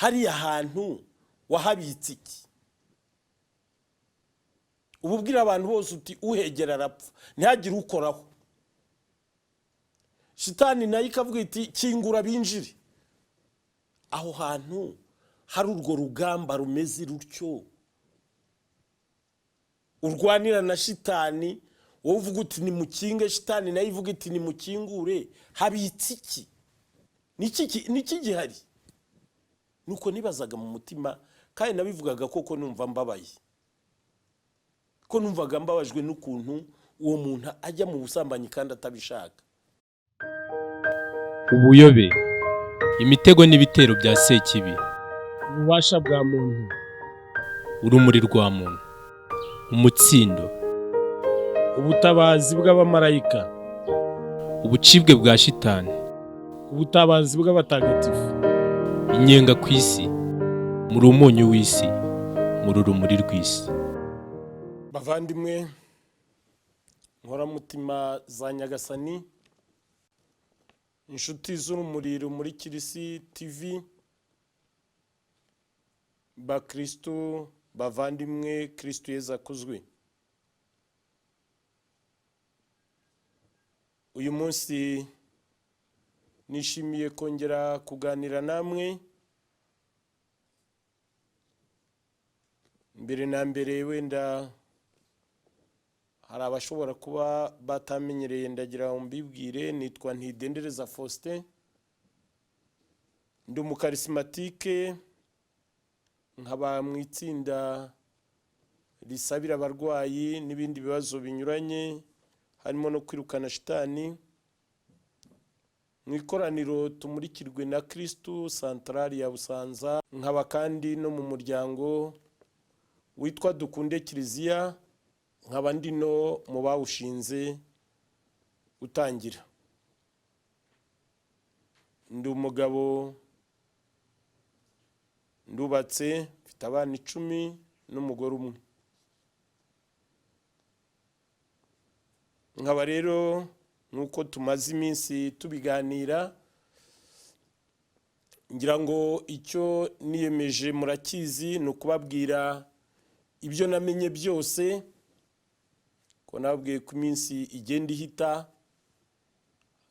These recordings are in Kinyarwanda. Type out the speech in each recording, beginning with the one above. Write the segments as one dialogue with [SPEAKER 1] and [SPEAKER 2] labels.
[SPEAKER 1] hari ahantu wahabitse iki? Ububwira abantu bose uti uhegera arapfa, ntihagire ukoraho. Shitani nayo ikavuga iti kingura binjire. Aho hantu hari urwo rugamba rumeze rutyo, urwanira na shitani, wowe uvuga uti ni mukinge, shitani nayo ivuga iti ni mukingure, habitse iki? Niki gihari? Nuko nibazaga mu mutima, kandi nabivugaga koko numva mbabaye, ko numvaga mbabajwe n'ukuntu uwo muntu ajya mu busambanyi kandi atabishaka.
[SPEAKER 2] Ubuyobe, imitego n'ibitero bya Sekibi,
[SPEAKER 1] Ububasha bwa muntu,
[SPEAKER 2] urumuri rwa muntu, umutsindo,
[SPEAKER 1] ubutabazi bw'abamarayika,
[SPEAKER 2] ubucibwe bwa shitani,
[SPEAKER 1] ubutabazi bw'abatagatifu,
[SPEAKER 2] inyenga ku isi, muri umunyu w'isi, muri urumuri rw'isi.
[SPEAKER 1] Bavandimwe, nkoramutima za Nyagasani, inshuti z'urumuri muri Kirisi TV, ba Kristo, bavandimwe, Kristo Yezu akuzwe. Uyu munsi nishimiye kongera kuganira namwe. Mbere na mbere wenda hari abashobora kuba batamenyereye, ndagira mbibwire, nitwa Ntidendereza Faustin, ndi umukarismatike, nkaba mu itsinda risabira abarwayi n'ibindi bibazo binyuranye, harimo no kwirukana shitani, mu ikoraniro tumurikirwe na Kristo Santarari ya Busanza, nkaba kandi no mu muryango witwa Dukunde Kiliziya, nkaba ndi no mu bawushinze utangira. Ndi umugabo, ndubatse, mfite abana 10 n'umugore umwe. Nkaba rero nuko tumaze iminsi tubiganira, ngira ngo icyo niyemeje murakizi, no kubabwira ibyo namenye byose, ko nabwiye ku minsi igenda ihita,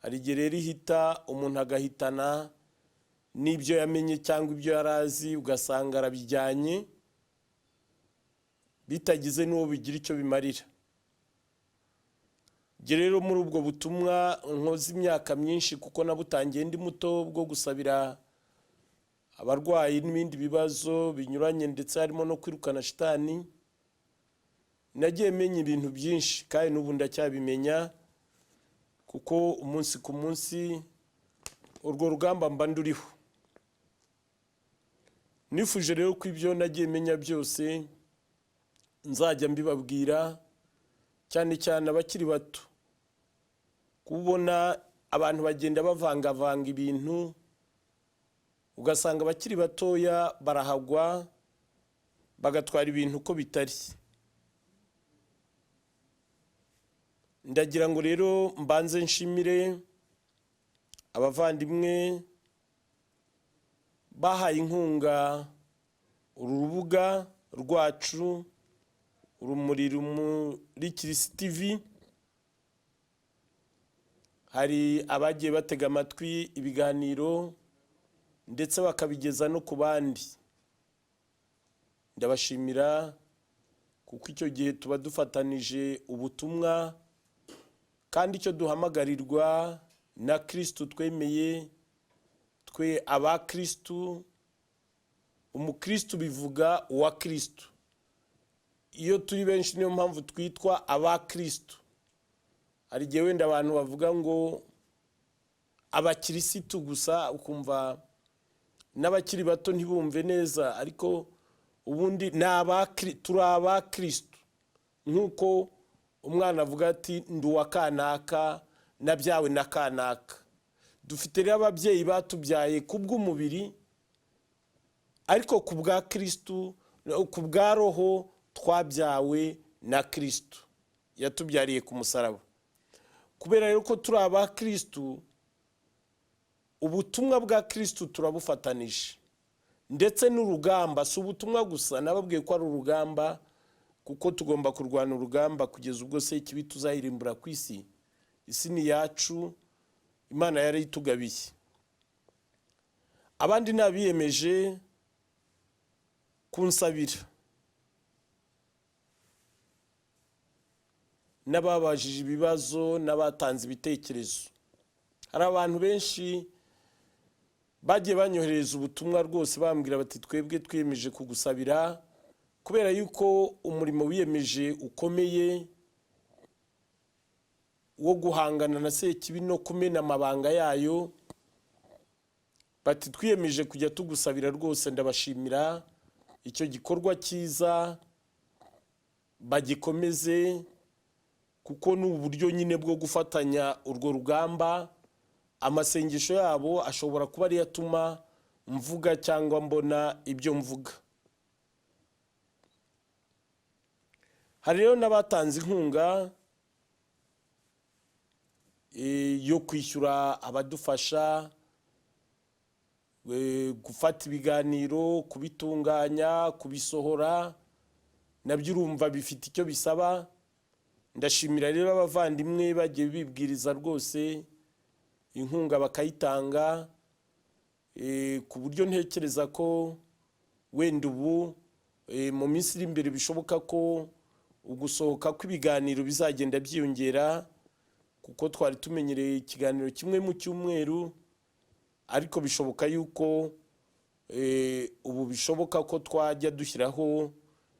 [SPEAKER 1] hari igihe rero ihita umuntu agahitana n'ibyo yamenye cyangwa ibyo yarazi, ugasanga arabijyanye bitagize n'uwo bigira icyo bimarira. Rero muri ubwo butumwa nkoze imyaka myinshi, kuko nabutangiye ndi muto, bwo gusabira abarwayi n'ibindi bibazo binyuranye, ndetse harimo no kwirukana shitani, nagiye menya ibintu byinshi, kandi n'ubu ndacyabimenya, kuko umunsi ku munsi urwo rugamba mba nduriho. Nifuje rero ko ibyo nagiye menya byose nzajya mbibabwira, cyane cyane abakiri bato. Kubona abantu bagenda bavangavanga ibintu, ugasanga abakiri batoya barahagwa, bagatwara ibintu uko bitari. Ndagira ngo rero mbanze nshimire abavandimwe bahaye inkunga uru rubuga rwacu, urumuri muri Kirisi TV. Hari abagiye batega amatwi ibiganiro ndetse bakabigeza no ku bandi. Ndabashimira, kuko icyo gihe tuba dufatanije ubutumwa, kandi icyo duhamagarirwa na Kristo twemeye, twe aba Kristo. Umukristo bivuga uwa Kristo. Iyo turi benshi niyo mpamvu twitwa aba Kristo. Hari igihe wenda abantu bavuga ngo abakirisitu gusa, ukumva n'abakiri bato ntibumve neza, ariko ubundi turi aba Kristo. Nkuko umwana avuga ati ndi uwa kanaka, nabyawe na kanaka. Dufite rero ababyeyi batubyaye kubw'umubiri, ariko ku bwa Kristo, ku bwa roho twabyawe na Kristo, yatubyariye ku musaraba. Kubera rero ko turi aba Kristo, ubutumwa bwa Kristo turabufatanije. ndetse n'urugamba. Si ubutumwa gusa, nababwiye ko ari urugamba, kuko tugomba kurwana urugamba kugeza ubwo Sekibi tuzayirimbura ku isi. Isi ni yacu, Imana yari itugabiye. Abandi nabiyemeje kunsabira, n'ababajije ibibazo, n'abatanze ibitekerezo. Hari abantu benshi bagiye banyohereza ubutumwa rwose bambwira bati twebwe twiyemeje kugusabira, kubera yuko umurimo wiyemeje ukomeye wo guhangana na Sekibi no kumena amabanga yayo, bati twiyemeje kujya tugusabira rwose. Ndabashimira icyo gikorwa cyiza, bagikomeze, kuko ni uburyo nyine bwo gufatanya urwo rugamba. Amasengesho yabo ashobora kuba ari yatuma mvuga cyangwa mbona ibyo mvuga. Hari rero n'abatanze inkunga yo kwishyura abadufasha gufata ibiganiro, kubitunganya, kubisohora, nabyo urumva bifite icyo bisaba. Ndashimira rero abavandimwe bagiye bibwiriza rwose inkunga bakayitanga, ku buryo ntekereza ko wenda ubu mu minsi iri imbere bishoboka ko ugusohoka kw'ibiganiro bizagenda byiyongera, kuko twari tumenyereye ikiganiro kimwe mu cyumweru, ariko bishoboka yuko ubu bishoboka ko twajya dushyiraho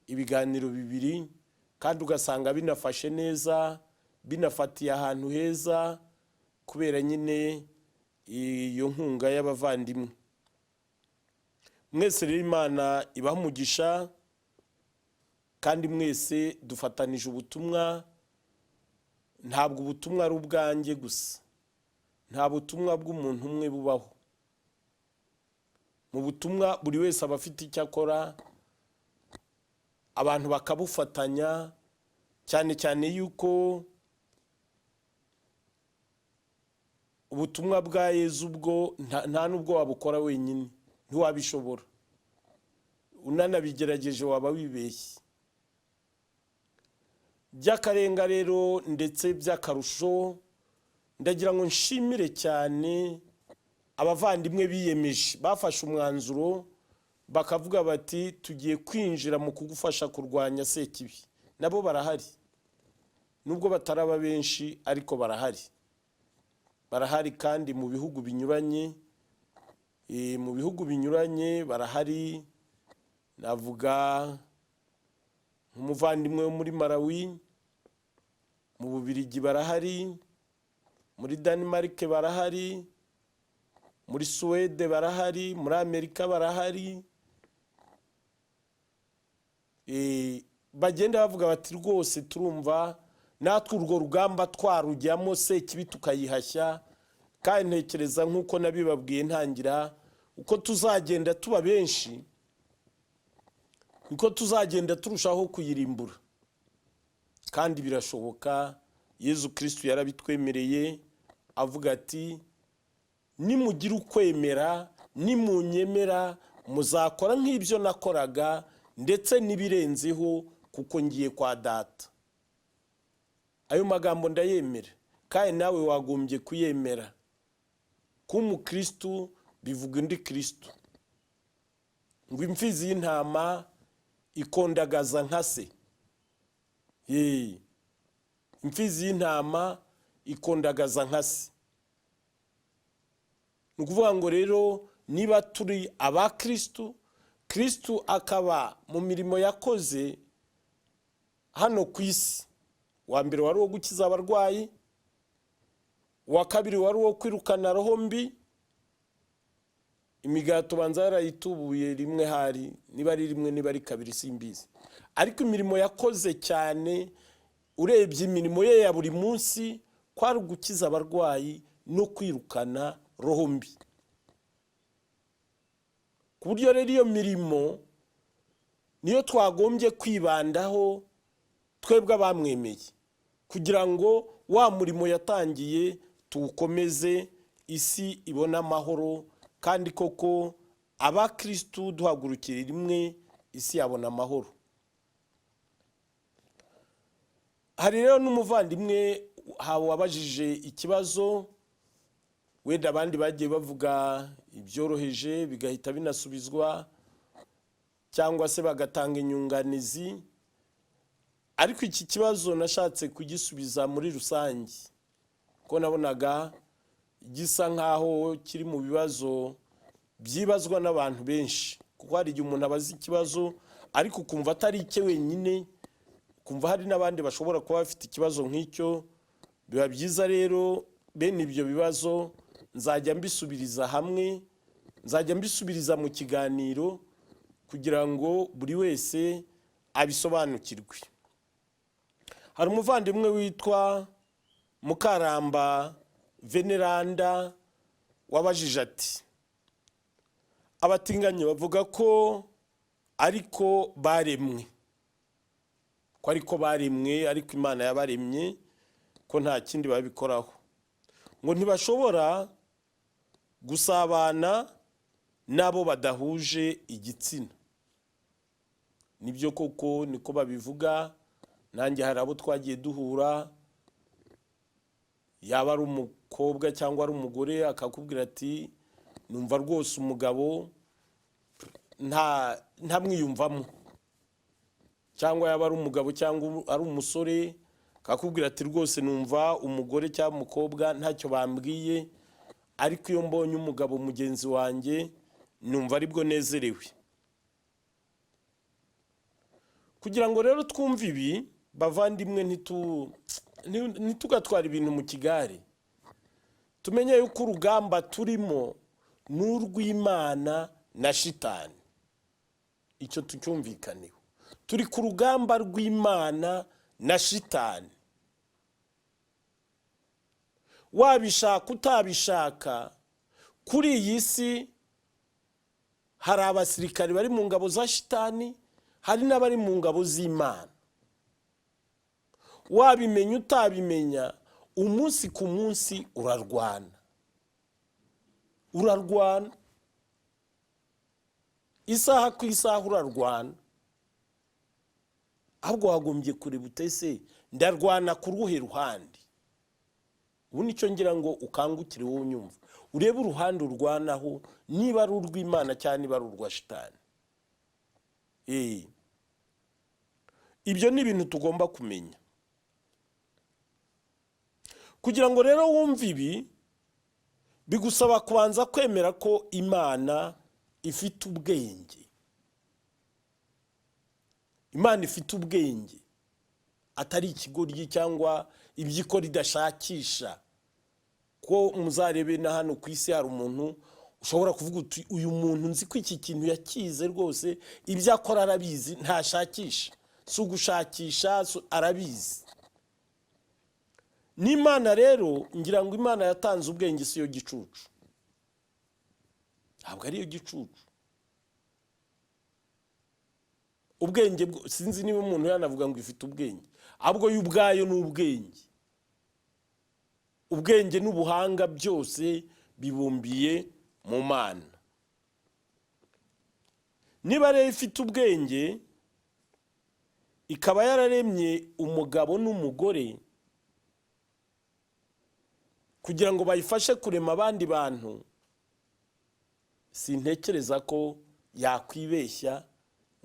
[SPEAKER 1] ibiganiro bibiri, kandi ugasanga binafashe neza, binafatiye ahantu heza, kubera nyine iyo nkunga y'abavandimwe. Mwese rero Imana ibaha umugisha, kandi mwese dufatanije ubutumwa. Ntabwo ubutumwa ari ubwanjye gusa, nta butumwa bw'umuntu umwe bubaho. Mu butumwa buri wese aba afite icyo akora, abantu bakabufatanya, cyane cyane yuko ubutumwa bwa Yezu bwo nta nubwo wabukora wenyine, ntiwabishobora. Unanabigerageje waba wibeshye. By'akarenga rero ndetse by'akarusho, ndagira ngo nshimire cyane abavandimwe biyemeje, bafashe umwanzuro bakavuga bati tugiye kwinjira mu kugufasha kurwanya Sekibi. Nabo barahari, nubwo bataraba benshi ariko barahari. Barahari kandi mu bihugu binyuranye, barahari. Navuga nk'umuvandimwe wo muri Malawi, mu Bubiligi barahari, muri Denmark barahari, muri Suwede barahari, muri Amerika barahari. Bagenda bavuga bati rwose turumva natwe urwo rugamba twarujyamo, Sekibi tukayihashya. Kandi ntekereza nk'uko nabibabwiye ntangira, uko tuzagenda tuba benshi, uko tuzagenda turushaho kuyirimbura. Kandi birashoboka. Yezu Kristo yarabitwemereye avuga ati nimugira ukwemera, nimunyemera, muzakora nk'ibyo nakoraga ndetse n'ibirenzeho, kuko ngiye kwa Data. Ayo magambo ndayemera, kandi nawe wagombye kuyemera. Kuba umukristo bivuga undi Kristo. Ngo imfizi y'intama ikondagaza nka se. Imfizi y'intama ikondagaza nka se. Ni ukuvuga ngo rero niba turi abakristo, Kristo akaba mu mirimo yakoze hano ku isi, wa mbere wari uwo gukiza abarwayi, uwa kabiri wari uwo kwirukana roho mbi. Imigato banza yarayitubuye rimwe, hari niba ari rimwe niba ari kabiri simbizi, ariko imirimo yakoze cyane, urebye imirimo ye ya buri munsi, kwari gukiza abarwayi no kwirukana roho mbi. Ku buryo rero iyo mirimo niyo twagombye kwibandaho twebwe abamwemeye, kugira ngo wa murimo yatangiye tuwukomeze, isi ibona amahoro, kandi koko abakristu duhagurukire rimwe isi yabona amahoro. Hari rero n'umuvandimwe wabajije ikibazo, wenda abandi bagiye bavuga ibyoroheje bigahita binasubizwa cyangwa se bagatanga inyunganizi, ariko iki kibazo nashatse kugisubiza muri rusange ko nabonaga gisa nkaho kiri mu bibazo byibazwa n'abantu benshi, kuko hari igihe umuntu abaza ikibazo ariko ukumva atari icye wenyine, kumva hari n'abandi bashobora kuba bafite ikibazo nk'icyo. Biba byiza rero bene ibyo bibazo nzajya mbisubiriza hamwe, nzajya mbisubiriza mu kiganiro kugira ngo buri wese abisobanukirwe. Hari umuvandimwe witwa Mukaramba Veneranda wabajije ati, abatinganyi bavuga ko ariko baremwe, ariko Imana yabaremye, ko nta kindi babikoraho, ngo ntibashobora gusabana n'abo badahuje igitsina. Nibyo koko niko babivuga, nanjye hari abo twagiye duhura, yaba ari umukobwa cyangwa ari umugore akakubwira ati numva rwose umugabo ntamwiyumvamo, cyangwa yaba ari umugabo cyangwa ari umusore akakubwira ati rwose numva umugore cyangwa umukobwa ntacyo bambwiye, ariko iyo mbonye umugabo mugenzi wanjye numva aribwo nezerewe. Kugira ngo rero twumve ibi bavandimwe, ntitugatwara ibintu mu kigare, tumenye yuko urugamba turimo n'urw'Imana na shitani. Icyo tucyumvikaneho, turi ku rugamba rw'Imana na shitani. Wabishaka utabishaka, kuri iyi si hari abasirikari bari mu ngabo za shitani, hari n'abari mu ngabo z'Imana. Wabimenya utabimenya, umunsi ku munsi urarwana, isaha ku isaha urarwana. Ahubwo wagombye kureba utese ndarwana ku ruhe ruhande. Ubu nicyo ngira ngo ukangukire wowe unyumva, urebe uruhande urwanaho, niba ari urw'Imana cyangwa niba ari urwa shitani. Ibyo ni ibintu tugomba kumenya. Kugira ngo rero wumve ibi, bigusaba kubanza kwemera ko Imana ifite ubwenge. Imana ifite ubwenge, atari ikigoryi cyangwa ibyikora idashakisha. Ko muzarebe na hano ku isi hari umuntu ushobora kuvuga uti uyu muntu nzi ko iki kintu yakize rwose, ibyo akora arabizi, ntashakisha, si ugushakisha, arabizi. N'Imana rero ngira ngo Imana yatanze ubwenge, si yo gicucu, ntabwo ari yo gicucu. Ubwenge sinzi niba umuntu yanavuga ngo ifite ubwenge, ahubwo yo ubwayo ni ubwenge. Ubwenge n'ubuhanga byose bibumbiye mu Mana. Niba rero ifite ubwenge, ikaba yararemye umugabo n'umugore kugira ngo bayifashe kurema abandi bantu, sintekereza ko yakwibeshya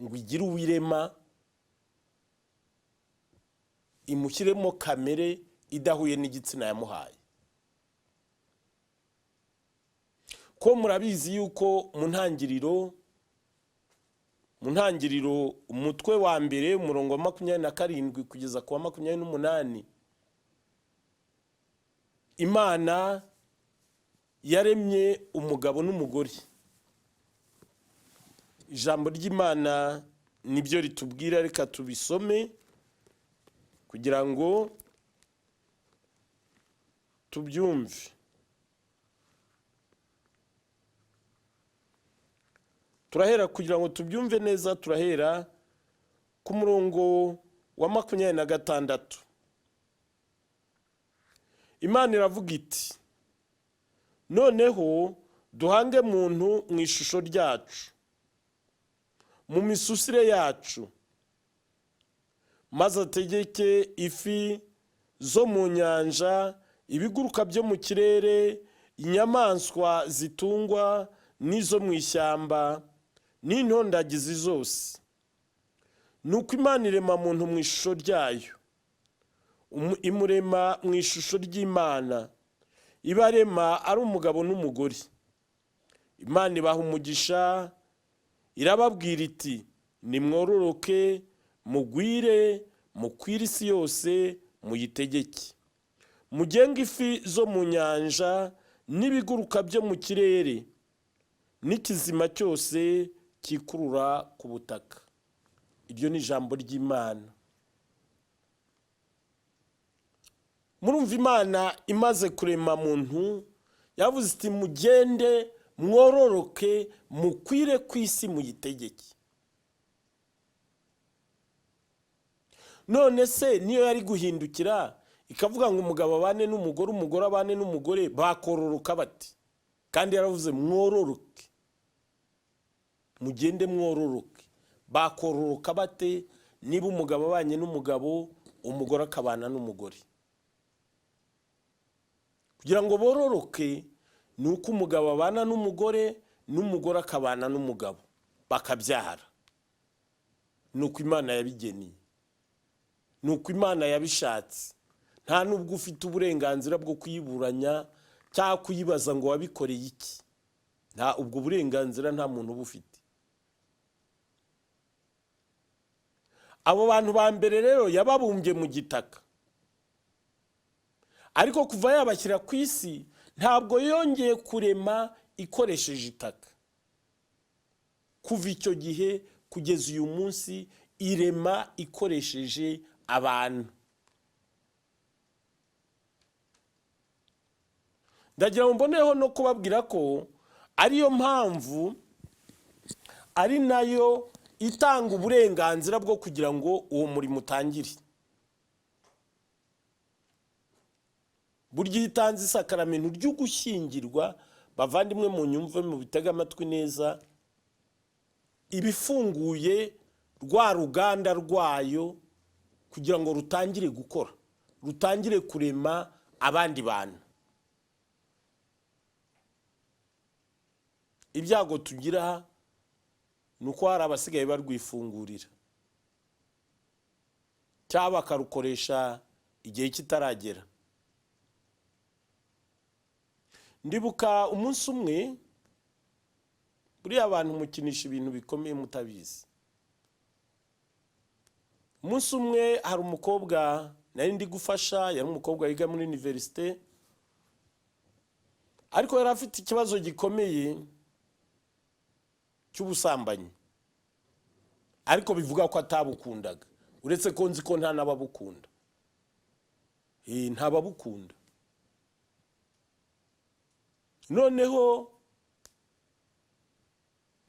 [SPEAKER 1] ngo igire uwirema imushyiremo kamere idahuye n'igitsina yamuhaye. Ko murabizi yuko mu ntangiriro umutwe wa mbere umurongo wa 27 kugeza ku wa 28, Imana yaremye umugabo n'umugore. Ijambo ry'Imana nibyo ritubwira, reka tubisome kugira ngo tubyumve. Turahera kugira ngo tubyumve neza, turahera ku murongo wa 26. Imana iravuga iti, noneho duhange muntu mu ishusho ryacu, mu misusire yacu, maze ategeke ifi zo mu nyanja, ibiguruka byo mu kirere, inyamaswa zitungwa n'izo mu ishyamba, n'intondagizi zose. Nuko Imana irema muntu mu ishusho ryayo, imurema mu ishusho ry'Imana, ibarema ari umugabo n'umugore. Imana ibaha umugisha, irababwira iti nimwororoke, mugwire, mukwire isi yose, muyitegeke, mugenge ifi zo mu nyanja n'ibiguruka byo mu kirere n'ikizima cyose kikurura ku butaka. Iryo ni ijambo ry'Imana. Murumva Imana imaze kurema muntu yavuze iti mugende mwororoke, mukwire ku isi, muyitegeke. None se niyo yari guhindukira ikavuga ngo umugabo abane n'umugore, umugore abane n'umugore, bakororoka bati? Kandi yaravuze mwororoke, mugende mwororoke. Bakororoka bate niba umugabo abanye n'umugabo, umugore akabana n'umugore? Kugira ngo bororoke ni uko umugabo abana n'umugore, n'umugore akabana n'umugabo, bakabyara. Ni uko Imana yabigeniye, ni uko Imana yabishatse. Nta nubwo ufite uburenganzira bwo kuyiburanya cyangwa kuyibaza ngo wabikoreye iki. Nta ubwo burenganzira nta muntu bufite. Abo bantu ba mbere rero yababumbye mu gitaka, ariko kuva yabashyira ku isi ntabwo yongeye kurema ikoresheje itaka. Kuva icyo gihe kugeza uyu munsi irema ikoresheje abantu. Ndagira ngo mboneho no kubabwira ko ariyo mpamvu ari nayo itanga uburenganzira bwo kugira ngo uwo murimo utangire. Burya itanze isakaramentu ryo gushyingirwa, bavandimwe mu nyumve mu bitega amatwi neza, ibifunguye rwa ruganda rwayo kugira ngo rutangire gukora, rutangire kurema abandi bantu. Ibyago tugira nuko hari abasigaye barwifungurira cyangwa bakarukoresha igihe kitaragera. Ndibuka umunsi umwe, buriya abantu mukinisha ibintu bikomeye mutabizi. Umunsi umwe hari umukobwa nari ndi gufasha, yari umukobwa yiga muri universite, ariko yari afite ikibazo gikomeye cy'ubusambanyi, ariko bivuga ko atabukundaga, uretse ko nzi ko nta nababukunda. Ntababukunda. Noneho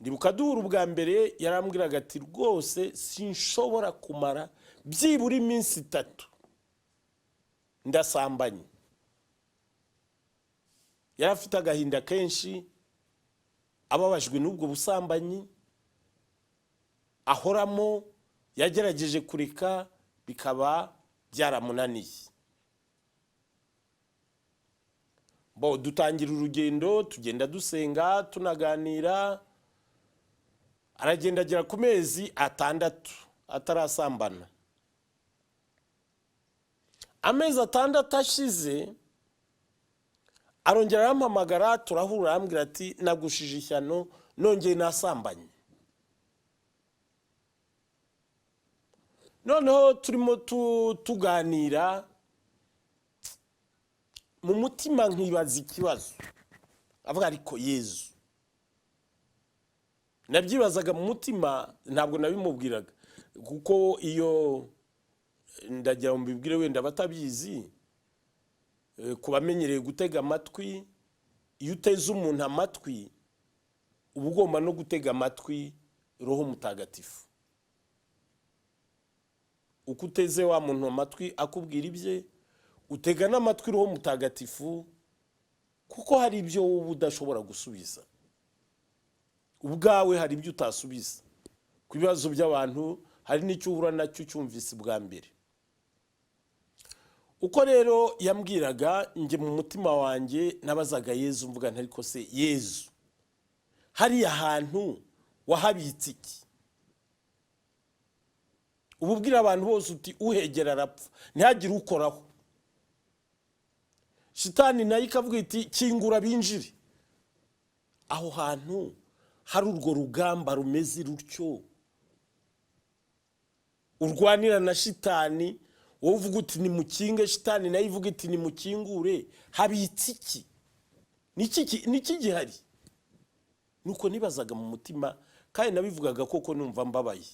[SPEAKER 1] ndibuka duhura ubwa mbere yarambwiraga ati rwose sinshobora kumara byibura iminsi 3 ndasambanye. Yari afite agahinda kenshi, ababajwe n'ubwo busambanyi ahoramo, yagerageje kureka bikaba byaramunaniye. Dutangira urugendo, tugenda dusenga tunaganira, aragenda agera ku mezi 6 atarasambana. Amezi 6 ashize arongera arampamagara, turahura, arambwira ati nagushije ishyano, nongeye nasambanye. Noneho turimo tuganira, mu mutima nkibaza ikibazo, avuga ariko Yezu. Nabyibazaga mu mutima, ntabwo nabimubwiraga, kuko iyo ndagira ngo mbibwire wenda batabizi, kubamenyereye gutega amatwi, iyo uteze umuntu amatwi uba ugomba no gutega amatwi Roho Mutagatifu. Uko uteze wa muntu amatwi akubwira ibye, utega n'amatwi Roho Mutagatifu kuko hari ibyo wowe udashobora gusubiza ubwawe, hari ibyo utasubiza ku bibazo by'abantu, hari n'icyo uhura nacyo cyumvise bwa mbere. Uko rero yambwiraga, njye mu mutima wanjye nabazaga Yezu, mvuga nti ariko se Yezu, hariya hantu wahabitse iki? Ububwira abantu bose uti uhegera arapfa, ntihagire ukoraho. Shitani nayo ikavuga iti kingura binjire. Aho hantu hari urwo rugamba rumeze rutyo, urwanira na shitani, wowe uvuga uti ni mukinge, shitani nayo ivuga iti ni mukingure, habitse iki? Niki gihari? Nuko nibazaga mu mutima, kandi nabivugaga koko numva mbabaye,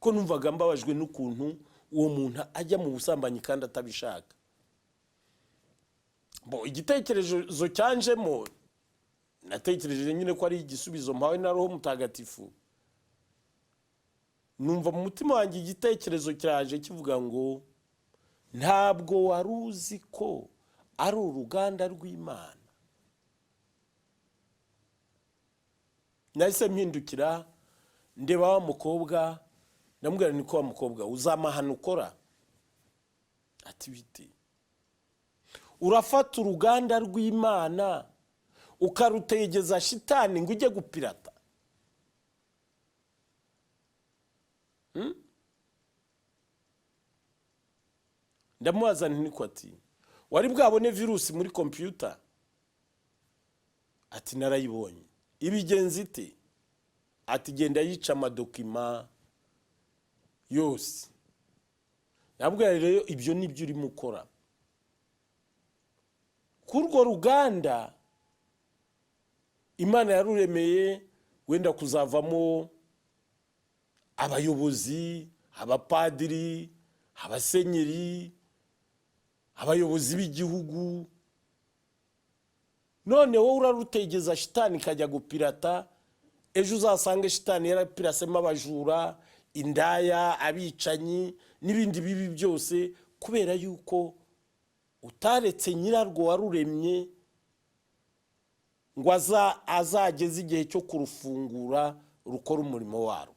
[SPEAKER 1] ko numvaga mbabajwe n'ukuntu uwo muntu ajya mu busambanyi kandi atabishaka. Igitekerezo cyanjemo, natekereje nyine ko ari igisubizo mpawe na Roho Mutagatifu. Numva mu mutima wanjye igitekerezo cyaje kivuga ngo ntabwo wari uzi ko ari uruganda rw'Imana. Nahise mpindukira ndeba wa mukobwa, ndamubwira niko wa mukobwa, uzamahana ukora? Ati biti, urafata uruganda rw'Imana ukarutegeza shitani ngo ujye gupirata? Ndamubaza nti niko, ati wari bwabone virusi muri computer? Ati narayibonye. Ibigenzi ite? Ati genda yica amadokima yose. Nabwo rero ibyo nibyo urimo ukora. Kurwo ruganda Imana yaruremeye wenda kuzavamo abayobozi, abapadiri, abasenyeri, abayobozi b'igihugu. None wowe urarutegeza shitani kajya gupirata, ejo uzasange shitani yarapirasemo abajura, indaya, abicanyi n'ibindi bibi byose, kubera yuko utaretse nyirarwo waruremye ngo azageze igihe cyo kurufungura rukora umurimo warwo.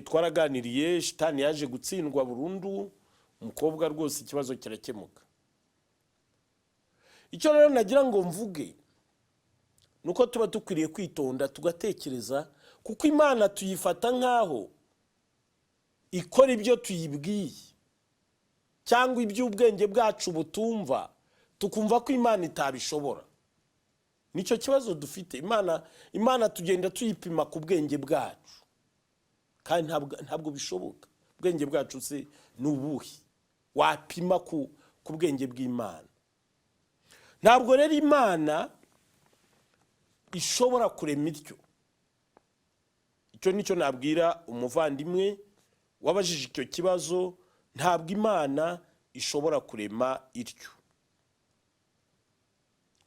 [SPEAKER 1] Twaraganiriye, shitani yaje gutsindwa burundu, umukobwa rwose ikibazo kirakemuka. Icyo rero nagira ngo mvuge nuko tuba dukwiriye kwitonda tugatekereza, kuko Imana tuyifata nkaho ikora ibyo tuyibwiye, cyangwa iby'ubwenge bwacu butumva tukumva ko Imana itabishobora. Nicyo kibazo dufite. Imana tugenda tuyipima ku bwenge bwacu, kandi ntabwo bishoboka. Ubwenge bwacu se nubuhi wapima ku bwenge bw'Imana? Ntabwo rero Imana ishobora kurema ityo. Icyo nicyo nabwira umuvandimwe wabajije icyo kibazo. Ntabwo Imana ishobora kurema ityo.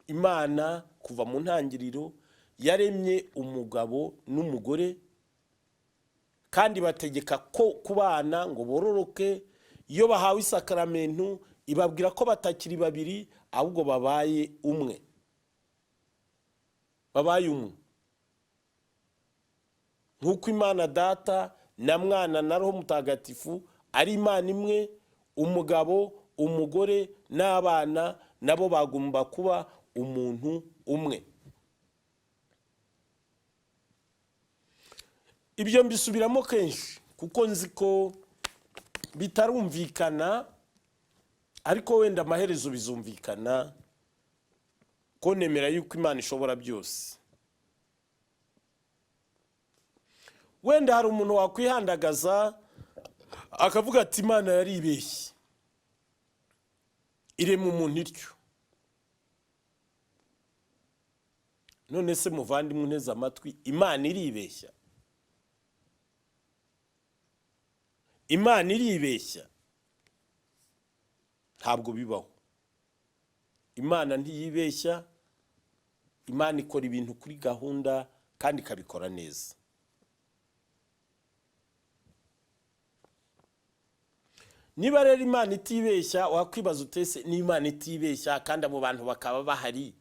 [SPEAKER 1] Imana kuva mu ntangiriro yaremye umugabo n'umugore, kandi bategeka ko kubana ngo bororoke. Iyo bahawe isakaramentu ibabwira ko batakiri babiri, ahubwo babaye umwe. Babaye umwe. Nk'uko Imana Data na Mwana na Roho Mutagatifu ari Imana imwe, umugabo, umugore n'abana nabo bagomba kuba umuntu umwe. Ibyo mbisubiramo kenshi kuko nzi ko bitarumvikana, ariko wenda amaherezo bizumvikana, ko nemera yuko Imana ishobora byose. Wenda hari umuntu wakwihandagaza akavuga ati Imana yaribeshye irema umuntu ityo. None se muvandimwe unteze amatwi, Imana iribeshya? Imana iribeshya? Ntabwo bibaho. Imana ntiyibeshya. Imana ikora ibintu kuri gahunda kandi ikabikora neza. niba rero Imana itibeshya, wakwibaza utese n'Imana itibeshya kandi abo bantu bakaba bahari,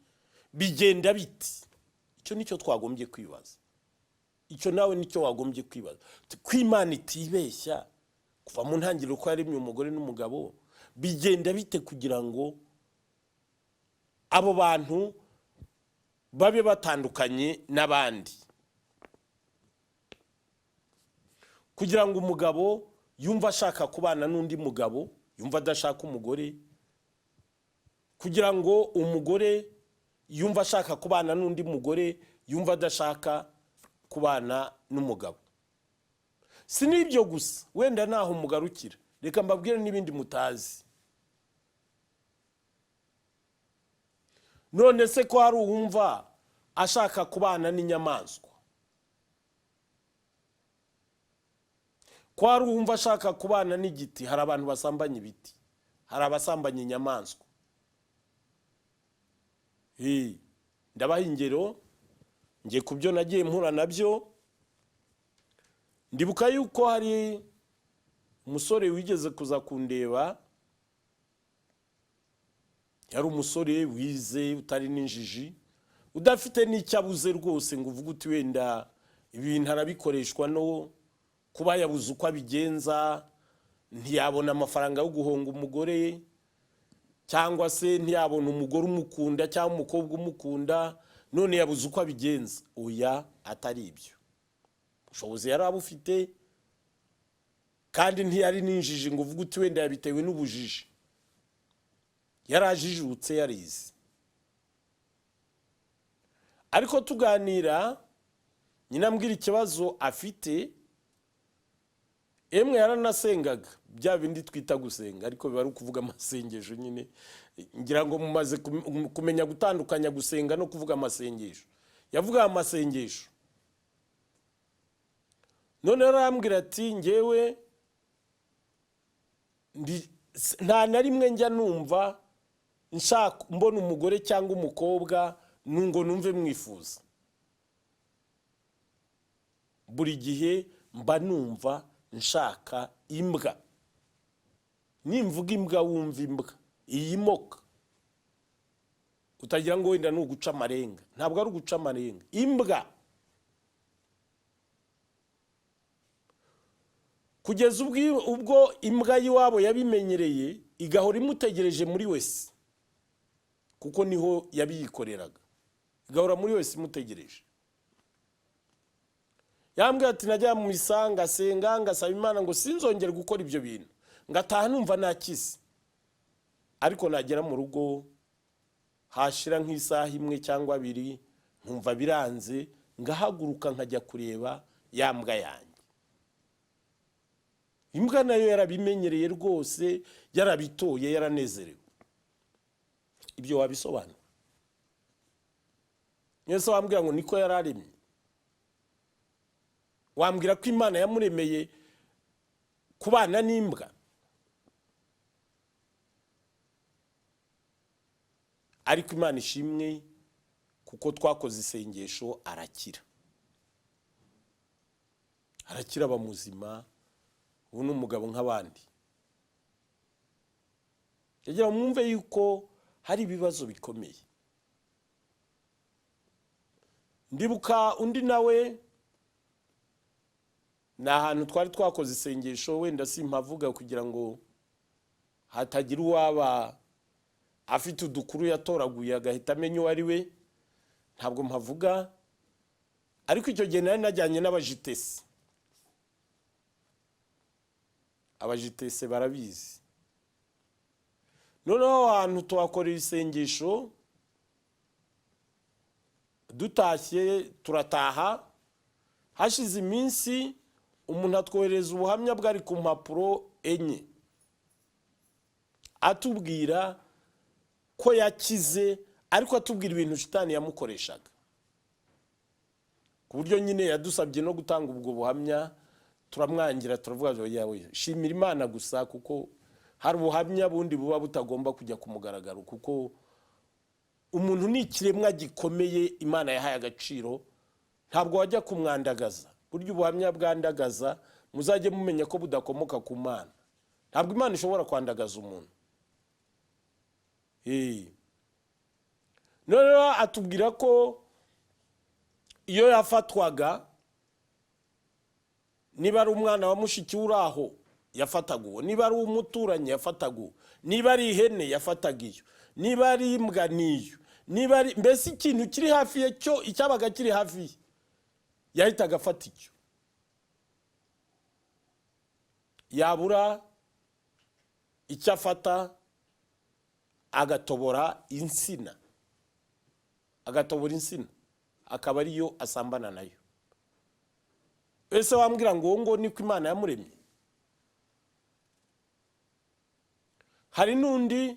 [SPEAKER 1] bigenda biti? Icyo nicyo twagombye kwibaza. Icyo nawe nicyo wagombye kwibaza. Ko Imana itibeshya kuva mu ntangiriro ko yaremye umugore n'umugabo, bigenda bite kugira ngo abo bantu babe batandukanye n'abandi? Kugira ngo umugabo yumva ashaka kubana n'undi mugabo, yumva adashaka umugore. Kugira ngo umugore yumva ashaka kubana n'undi mugore, yumva adashaka kubana n'umugabo. Si n'ibyo gusa, wenda naho mugarukira, reka mbabwire n'ibindi mutazi. None se ko hari uwumva ashaka kubana n'inyamaswa? Ko hari uwumva ashaka kubana n'igiti? Hari abantu basambanya ibiti, hari abasambanya inyamaswa. Ndabaha ingero, ngiye ku byo nagiye mpura nabyo. Ndibuka yuko hari umusore wigeze kuza kundeba, yari umusore wize utari n'injiji, udafite n'icyo abuze rwose ngo uvuge uti wenda ibintu arabikoreshwa no kuba yabuze uko abigenza, ntiyabona amafaranga yo guhonga umugore, cyangwa se ntiyabona umugore umukunda cyangwa umukobwa umukunda, none yabuze uko abigenza. Oya, atari ibyo. Ubushobozi yari abufite kandi ntiyari n'injiji ngo uvuge uti wenda yabitewe n'ubujiji. Yarajijutse, yarize. Ariko tuganira, nyina mbwira ikibazo afite, emwe yaranasengaga, bya bindi twita gusenga, ariko biba ari ukuvuga amasengesho nyine. Ngira ngo mumaze kumenya gutandukanya gusenga no kuvuga amasengesho. Yavuga amasengesho. None arambwira ati, ngewe nta na rimwe njya numva nshaka mbona umugore cyangwa umukobwa ngo numve mwifuza. Buri gihe mba numva nshaka imbwa. Nimvuga imbwa wumva imbwa, iyi moka. Utagira ngo wenda ni uguca amarenga. Ntabwo ari uguca amarenga. Imbwa. Kugeza ubwo imbwa y'iwabo yabimenyereye, igahora imutegereje muri wese, kuko niho yabiyikoreraga. Igahora muri wese imutegereje. Yambwira ati, najya mu misa ngasenga, ngasaba Imana ngo sinzongere gukora ibyo bintu, ngataha numva nakize. Ariko nagera mu rugo, hashira nk'isaha imwe cyangwa abiri, nkumva biranze, ngahaguruka nkajya kureba ya mbwa yanjye. Imbwa nayo yarabimenyereye rwose, yarabitoye, yaranezerewe. Ibyo wabisobanura? Yesu wambwira ngo niko yararemye. Wambwira ko Imana yamuremeye kubana n'imbwa? Ariko Imana ishimwe, kuko twakoze isengesho arakira. Arakira, aba muzima, ubu ni umugabo nk'abandi. Yagira mwumve yuko hari ibibazo bikomeye. Ndibuka undi nawe, ni ahantu twari twakoze isengesho, wenda simpavuga kugira ngo hatagira uwaba afite udukuru yatoraguye agahita amenya uwo ari we, ntabwo mpavuga. Ariko icyo gihe nari najyanye n'abajitesi. Abajitesi barabizi. Noneho ahantu tuhakorera isengesho, dutashye turataha, hashize iminsi umuntu atwohereza ubuhamya bwari ku mpapuro 4, atubwira ko yakize, ariko atubwira ibintu shitani yamukoreshaga, ku buryo nyine yadusabye no gutanga ubwo buhamya. Turamwangira, turavuga ngo yawe shimira Imana gusa, kuko hari ubuhamya bundi buba butagomba kujya ku mugaragaro, kuko umuntu ni ikiremwa gikomeye Imana yahaye agaciro, ntabwo wajya kumwandagaza. Buryo ubuhamya bwandagaza, muzajye mumenya ko budakomoka ku Mana. ntabwo Imana ishobora kwandagaza umuntu. None atubwira ko iyo yafatwaga, niba ari umwana wa mushiki uraho yafataga uwo, niba ari umuturanyi yafataga uwo, niba ari ihene yafataga iyo, niba ari imbwa niyo, niba ari mbese ikintu kiri hafi ye cyo icyabaga kiri hafi ye yahitaga afata icyo. Yabura icyo afata agatobora insina, akaba ariyo asambana nayo. Ese wambwira ngo niko Imana yamuremye? Hari n'undi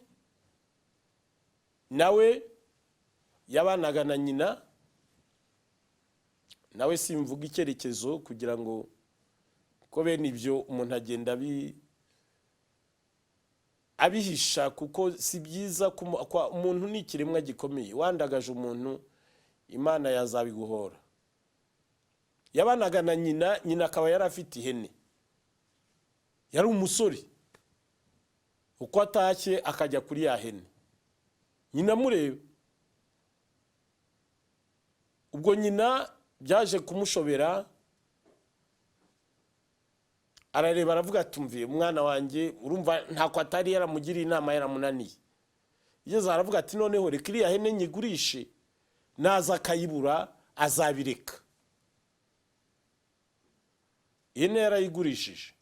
[SPEAKER 1] nawe yabanaga na nyina, nawe simvuga icyerekezo kugira ngo ko bene ibyo umuntu agenda abihisha, kuko si byiza. Umuntu ni ikiremwa gikomeye, wandagaje umuntu Imana yazabiguhora. Yabanaga na nyina akaba yari afite ihene, yari umusore. Uko atashye akajya kuri ya hene, nyina mureba. Ubwo nyina byaje kumushobera, arareba aravuga ati umviye umwana wanjye, urumva ntako atari yaramugiriye inama, yaramunaniye. Yeze aravuga ati noneho reka iriya hene nyigurishe, naza akayibura azabireka. Ihene yarayigurishije.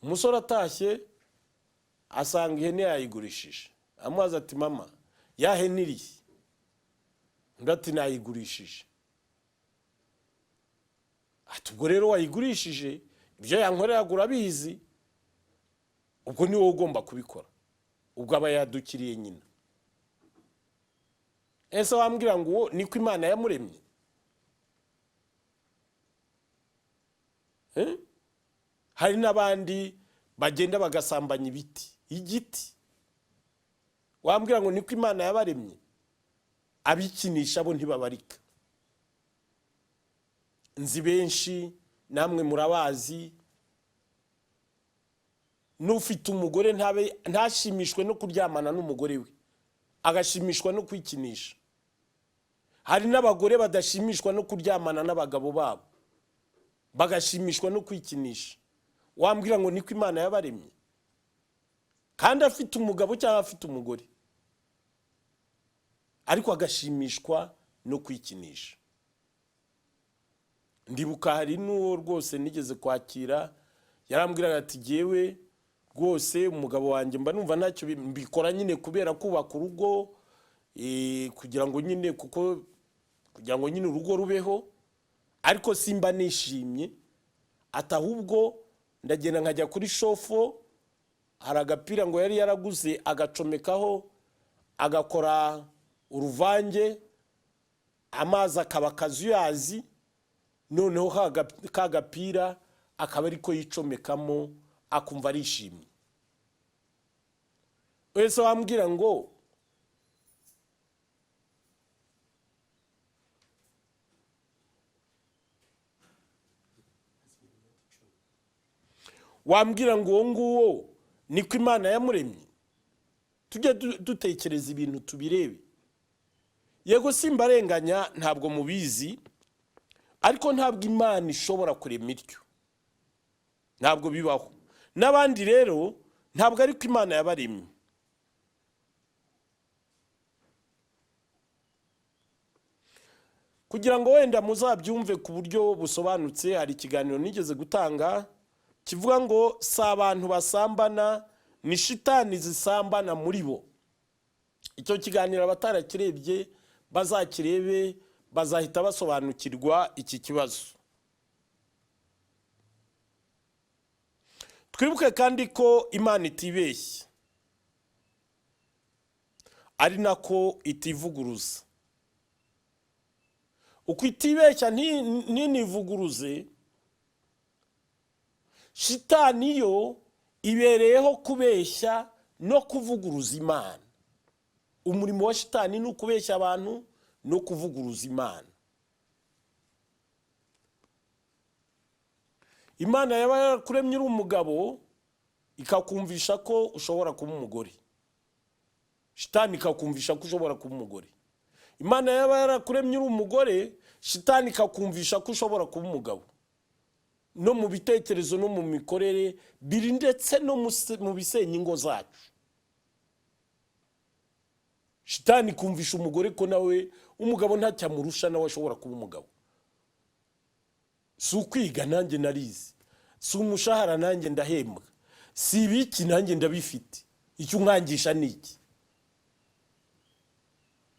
[SPEAKER 1] Umusore atashye asanga ihene yayigurishije, amubaza ati mama ya hene iri? Undi ati nayigurishije. Ati ubwo rero wayigurishije, ibyo yankorera urabizi, ubwo ni wowe ugomba kubikora. Ubwo aba yadukiriye nyina. Ese wambwira ngo niko Imana yamuremye? Hari n'abandi bagenda bagasambanya igiti. Wambwira ngo niko Imana yabaremye? Abikinisha bo ntibabarika. Nzi benshi, namwe murabazi, n'ufite umugore ntashimishwe no kuryamana n'umugore we, agashimishwa no kwikinisha. Hari n'abagore badashimishwa no kuryamana n'abagabo babo, bagashimishwa no kwikinisha. Wambwira ngo niko Imana yabaremye? Kandi afite umugabo cyangwa afite umugore, ariko agashimishwa no kwikinisha. Ndibuka hari n'uwo rwose nigeze kwakira, yarambwiraga ati jyewe rwose umugabo wanjye mba numva ntacyo mbikora nyine kubera kubaka urugo, kugira ngo nyine urugo rubeho, ariko simba nishimye. Ati ahubwo ndagenda nkajya kuri shofo, hari agapira ngo yari yaraguze agacomekaho, agakora uruvange, amazi akaba akazuyazi, noneho ka gapira akaba ariko yicomekamo, akumva arishimye. Wese wambwira ngo uwo nguwo niko Imana yamuremye? Tujye dutekereza ibintu tubirebe. Yego simbarenganya, ntabwo mubizi, ariko ntabwo Imana ishobora kurema ityo, ntabwo bibaho. N'abandi rero ntabwo ariko Imana yabaremye. Kugira ngo wenda muzabyumve ku buryo busobanutse, hari ikiganiro nigeze gutanga kivuga ngo si abantu basambana, ni shitani zisambana muri bo. Icyo kiganiro abatarakirebye bazakirebe, bazahita basobanukirwa iki kibazo. Twibuke kandi ko Imana itibeshya, ari nako itivuguruza. Uko itibeshya ntinivuguruze, shitani yo ibereyeho kubeshya no kuvuguruza Imana. Umurimo wa shitani ni ukubeshya abantu no kuvuguruza Imana. Imana yaba yarakuremye uri umugabo, ikakumvisha ko ushobora kuba umugore, shitani ikakumvisha ko ushobora kuba umugore. Imana yaba yarakuremye uri umugore, shitani ikakumvisha ko ushobora kuba umugabo. No mu bitekerezo no mu mikorere biri, ndetse no mu bisenya ingo zacu. Shitani kumvisha umugore ko nawe umugabo ntacyamurusha, nawe ashobora kuba umugabo. Si ukwiga nanjye narizi, si umushahara nanjye ndahembwa, si ibiki nanjye ndabifite, icyo unkangisha ni iki?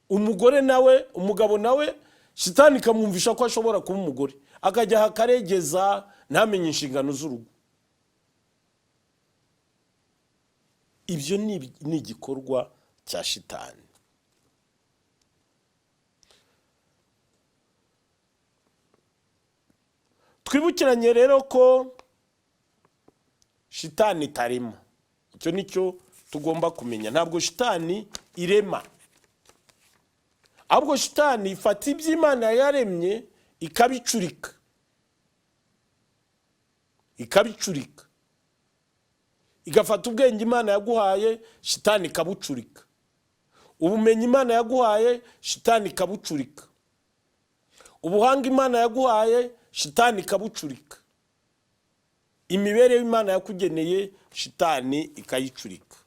[SPEAKER 1] Umugore nawe, umugabo nawe, shitani ikamwumvisha ko ashobora kuba umugore, akajya hakaregeza ntamenye inshingano z'urugo. Ibyo ni igikorwa cya shitani. Twibukiranye rero ko shitani itarema. Icyo nicyo tugomba kumenya. Ntabwo shitani irema, ahubwo shitani ifata iby'Imana yaremye ikabicurika. Igafata ubwenge Imana yaguhaye, shitani ikabucurika. Ubumenyi Imana yaguhaye, shitani ikabucurika. Ubuhanga Imana yaguhaye, shitani ikabucurika. Imibereho Imana yakugeneye, shitani ikayicurika.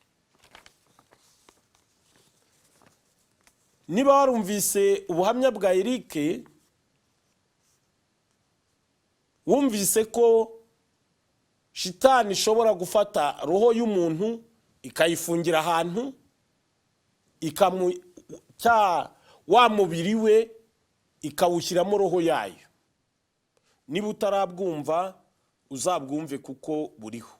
[SPEAKER 1] Niba warumvise ubuhamya bwa Eric, wumvise ko shitani ishobora gufata roho y'umuntu ikayifungira ahantu, wa mubiri we ikawushyiramo roho yayo. Niba utarabwumva uzabwumve kuko buriho.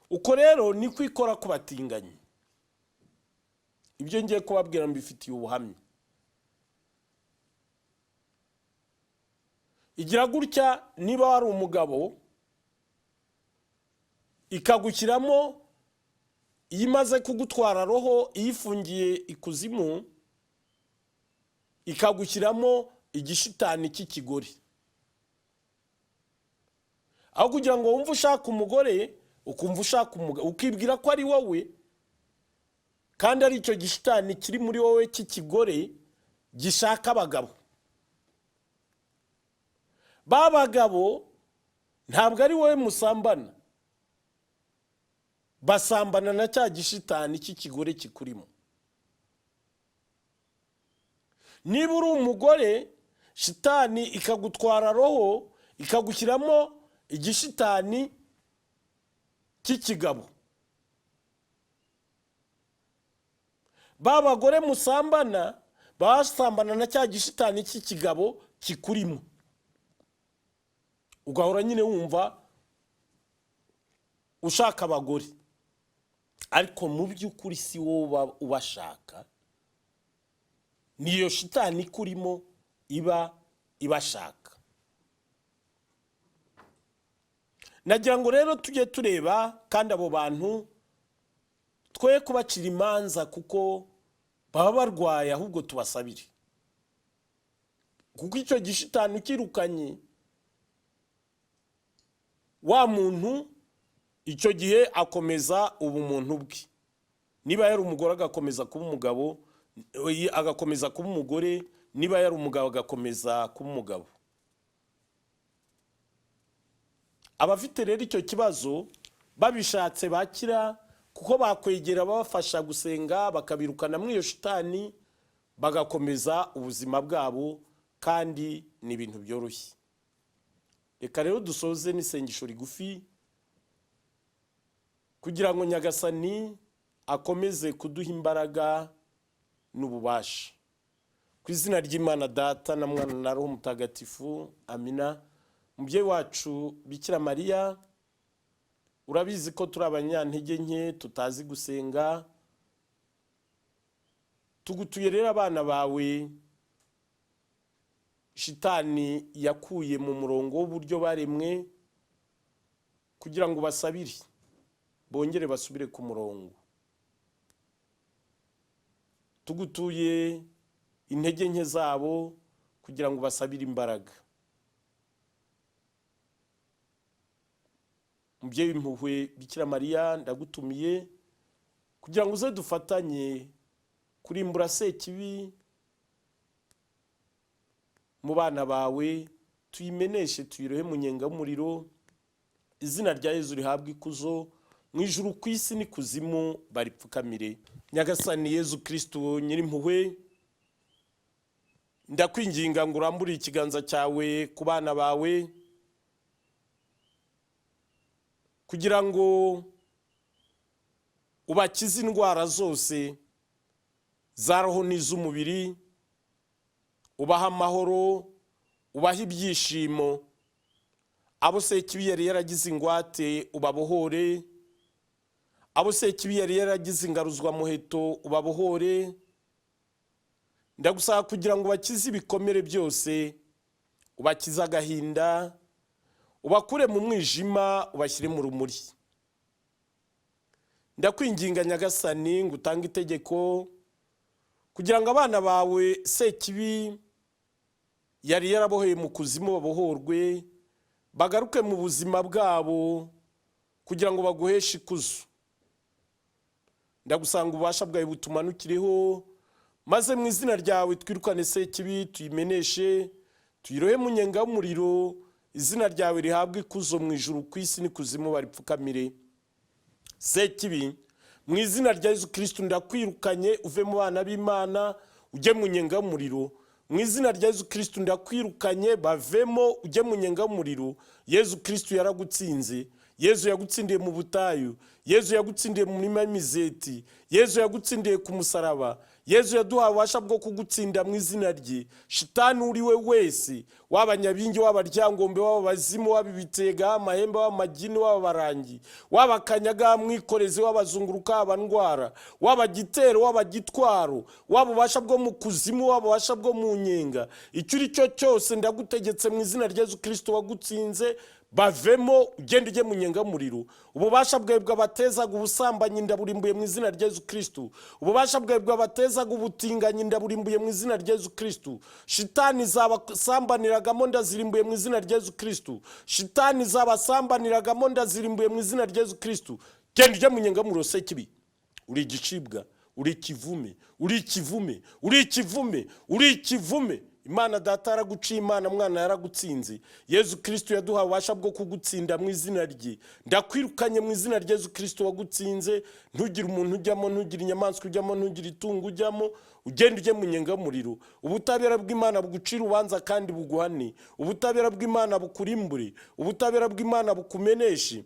[SPEAKER 1] Uko rero ni kwikora ku batinganyi. Ibyo ngiye kubabwira mbifitiye ubuhamya. Igira gutya, niba wari umugabo ikagushyiramo, iyo imaze kugutwara roho iyifungiye ikuzimu, ikagushyiramo igishitani cy'ikigore. Aho kugira ngo wumve ushaka umugore, ukumva ushaka umugabo, ukibwira ko ari wowe, kandi ari icyo gishitani kiri muri wowe cy'ikigore gishaka abagabo. Ba bagabo ntabwo ari wowe musambana, basambana na cya gishitani cy'ikigore kikurimo. Niba uri umugore, shitani ikagutwara roho ikagushyiramo igishitani cy'ikigabo. Ba bagore musambana basambana na cya gishitani cy'ikigabo kikurimo. Ugahora nyine wumva ushaka abagore, ariko mu by'ukuri si wowe ubashaka, niyo shitani kurimo iba ibashaka. Nagira ngo rero tujye tureba, kandi abo bantu twe kubacira imanza kuko baba barwaye, ahubwo tubasabire. Kuko icyo gishitani ukirukanye, wa muntu icyo gihe akomeza ubumuntu bwe. Niba yari umugore agakomeza kuba umugabo, agakomeza kuba umugore. Niba yari umugabo agakomeza kuba umugabo. Abafite rero icyo kibazo babishatse bakira, kuko bakwegera babafasha gusenga, bakabirukana muri iyo shitani, bagakomeza ubuzima bwabo, kandi ni ibintu byoroshye. Reka rero dusoze n'isengesho rigufi kugira ngo Nyagasani akomeze kuduha imbaraga n'ububasha. Ku izina ry'Imana Data na Mwana na Roho Mutagatifu, amina. Mubyeyi wacu Bikira Mariya, urabizi ko turi abanyantege nke, tutazi gusenga. Tugutuye rero abana bawe shitani yakuye mu murongo w'uburyo baremwe, kugira ngo basabire bongere basubire ku murongo. Tugutuye intege nke zabo kugira ngo basabire imbaraga. Mubyeyi w'impuhwe Bikira Mariya, ndagutumiye kugira ngo uze dufatanye kurimbura sekibi mu bana bawe, tuyimeneshe tuyirohe mu nyenga y'umuriro. Izina rya Yezu rihabwe ikuzo mu ijuru, ku isi n'ikuzimu baripfukamire. Nyagasani Yezu Kristo Nyirimpuhwe, ndakwinginga ngo urambure ikiganza cyawe ku bana bawe kugira ngo ubakize indwara zose za roho n'iz'umubiri, ubaha amahoro, ubaha ibyishimo. Abo sekibi yari yaragize ingwate ubabohore, abo sekibi yari yaragize ingaruzwa muheto ubabohore. Ndagusaba kugira ngo ubakize ibikomere byose, ubakize agahinda, ubakure mu mwijima, ubashyire mu rumuri. Ndakwinginga Nyagasani ngo utange itegeko kugira ngo abana bawe sekibi yari yaraboheye mu kuzimu babohorwe, bagaruke mu buzima bwabo kugira ngo baguheshe ikuzo. Ndagusanga ububasha bwawe butumanukireho, maze mu izina ryawe twirukane sekibi, tuyimeneshe tuyirohe mu nyenga y'umuriro. Izina ryawe rihabwe ikuzo mu ijuru, ku isi n'ikuzimu baripfukamire. Sekibi, mu izina rya Yezu Kristo ndakwirukanye, uve mu bana b'Imana ujye mu nyenga y'umuriro. Mu izina rya Yezu Kristo ndakwirukanye, bavemo ujye mu nyenga y'umuriro. Yezu Kristo yaragutsinze. Yezu yagutsindiye mu butayu, Yezu yagutsindiye mu murima w'imizeti, Yezu yagutsindiye ku musaraba. Yezu yaduhaye ububasha bwo kugutsinda mu izina rye. Shitani uri we wese, waba nyabingi, waba ryangombe, waba bazimu, waba ibitega, amahembe, waba magini, waba barangi, waba kanyaga, mwikorezi, waba zunguruka, waba ndwara, waba gitero, waba gitwaro, waba ububasha bwo mu kuzimu, waba ububasha bwo mu nyenga, icyo uri cyo cyose ndagutegetse mu izina rya Yezu Kristo wagutsinze, bavemo ugende ujye mu nyenga y'umuriro. Ububasha bwawe bwabatezaga ubusambanyi ndaburimbuye mu izina rya Yezu Kristo. Ububasha bwawe bwabatezaga ubutinganyi ndaburimbuye mu izina rya Yezu Kristo. Shitani zabasambaniragamo ndazirimbuye mu izina rya Yezu Kristo. Shitani zabasambaniragamo ndazirimbuye mu izina rya Yezu Kristo. Genda ujye mu nyenga y'umuriro sekibi. Uri igicibwa, uri ikivume, uri ikivume, uri ikivume, uri ikivume. Imana Data yaraguciye, Imana Mwana yaragutsinze. Yezu Kristo yaduhaye ububasha bwo kugutsinda mu izina rye. Ndakwirukanye mu izina rya Yezu Kristo wagutsinze. Ntugire umuntu ujyamo, ntugire inyamaswa ujyamo, ntugire itungo ujyamo, ugende ujye mu nyenga y'umuriro. Ubutabera bw'Imana bugucira ubanza kandi buguhane. Ubutabera bw'Imana bukurimbure. Ubutabera bw'Imana bukumeneshe.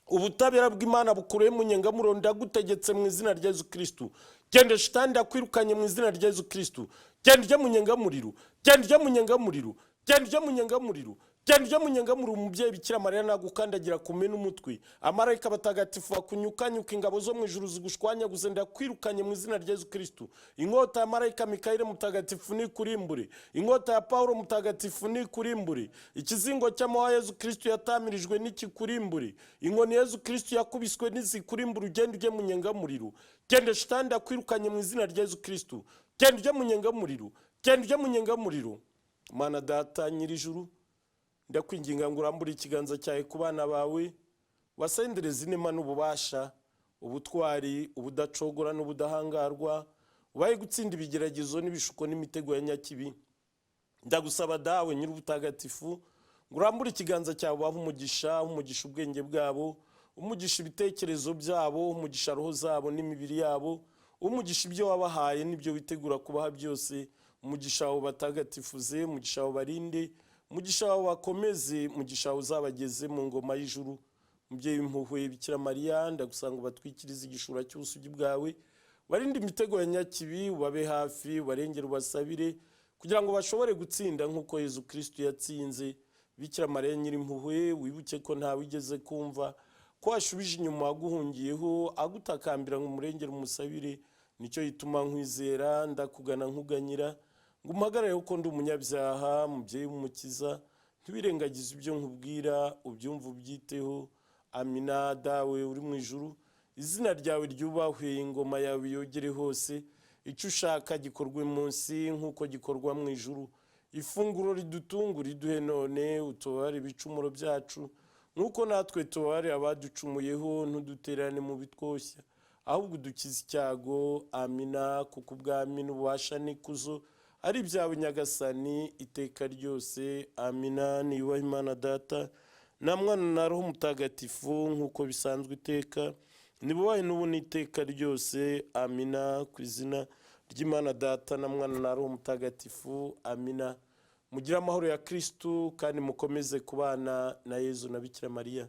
[SPEAKER 1] Ubutabera bw'Imana bukure mu nyenga y'umuriro. Ndagutegetse mu izina rya Yezu Kristo. Genda Shitani, ndakwirukanye mu izina rya Yezu Kristo. Genda ujye mu nyenga y'umuriro, genda ujye mu nyenga y'umuriro, genda ujye mu nyenga y'umuriro, genda ujye mu nyenga y'umuriro. Umubyeyi Bikira Mariya nagukandagira kumena umutwe, amarayika batagatifu bakunyukanyuka, ingabo zo mu ijuru zigushwanyaguze. Ndakwirukanye mu izina rya Yezu Kristo. Inkota ya marayika Mikayeli mutagatifu nikurimbure, inkota ya Paulo mutagatifu nikurimbure, ikizingo cy'amahwa Yezu Kristo yatamirijwe nikikurimbure, inkoni Yezu Kristo yakubiswe nizikurimbure. Ugende ujye mu nyenga y'umuriro. Genda Shitani, ndakwirukanye mu izina rya Yezu Kristo. Genda ujye mu nyenga y'umuriro, genda ujye mu nyenga y'umuriro. Mana Data Nyirijuru, ndakwinginga ngo urambure ikiganza cyawe ku bana bawe, wasendereze inema n'ububasha, ubutwari, ubudacogora n'ubudahangarwa, ubaye gutsinda ibigeragezo n'ibishuko n'imitego ya nyakibi. Ndagusaba dawe Nyir'ubutagatifu ngo urambure ikiganza cyawe, ubahe umugisha, umugisha ubwenge bwabo, umugisha ibitekerezo byabo, umugisha roho zabo n'imibiri yabo, umugisha ibyo wabahaye n'ibyo witegura kubaha byose. Umugisha wawe batagatifuze, umugisha wawe barinde, umugisha wawe bakomeze, umugisha wawe uzabageze mu ngoma y'ijuru. Mubyeyi w'impuhwe Bikira Mariya, ndagusanga ubatwikirize igishura cy'ubusugi bwawe, barinde imitego ya nyakibi, ubabe hafi, ubarengere, ubasabire kugira ngo bashobore gutsinda nk'uko Yezu Kristo yatsinze. Bikira Mariya Nyirimpuhwe, wibuke ko ntawe wigeze kumva ko washubije inyuma waguhungiyeho, agutakambira ngo umurengere umusabire. Nicyo gituma nkwizera, ndakugana nkuganyira ngo umpagarare kuko ndi umunyabyaha. Mubyeyi w'umukiza, ntibirengagize ibyo nkubwira, ubyumva ubyiteho. Amina. Dawe uri mu ijuru, izina ryawe ryubahwe, ingoma yawe yogere hose, icyo ushaka gikorwe munsi nk'uko gikorwa mu ijuru. Ifunguro ridutungura riduhe none, utubare ibicumuro byacu nk'uko natwe tubare abaducumuyeho, ntuduterane mu bitwoshya, ahubwo udukize icyago. Amina. kuko ubwami n'ububasha n'ikuzo ari ibyawe nyagasani iteka ryose. Amina. niyubahe Imana Data na Mwana na Roho Mutagatifu, nk'uko bisanzwe iteka, nibubahe n'ubu n'iteka ryose. Amina. ku izina ry'Imana Data na Mwana na Roho Mutagatifu. Amina. mugire amahoro ya Kristu kandi mukomeze kubana na Yezu na Bikira Mariya.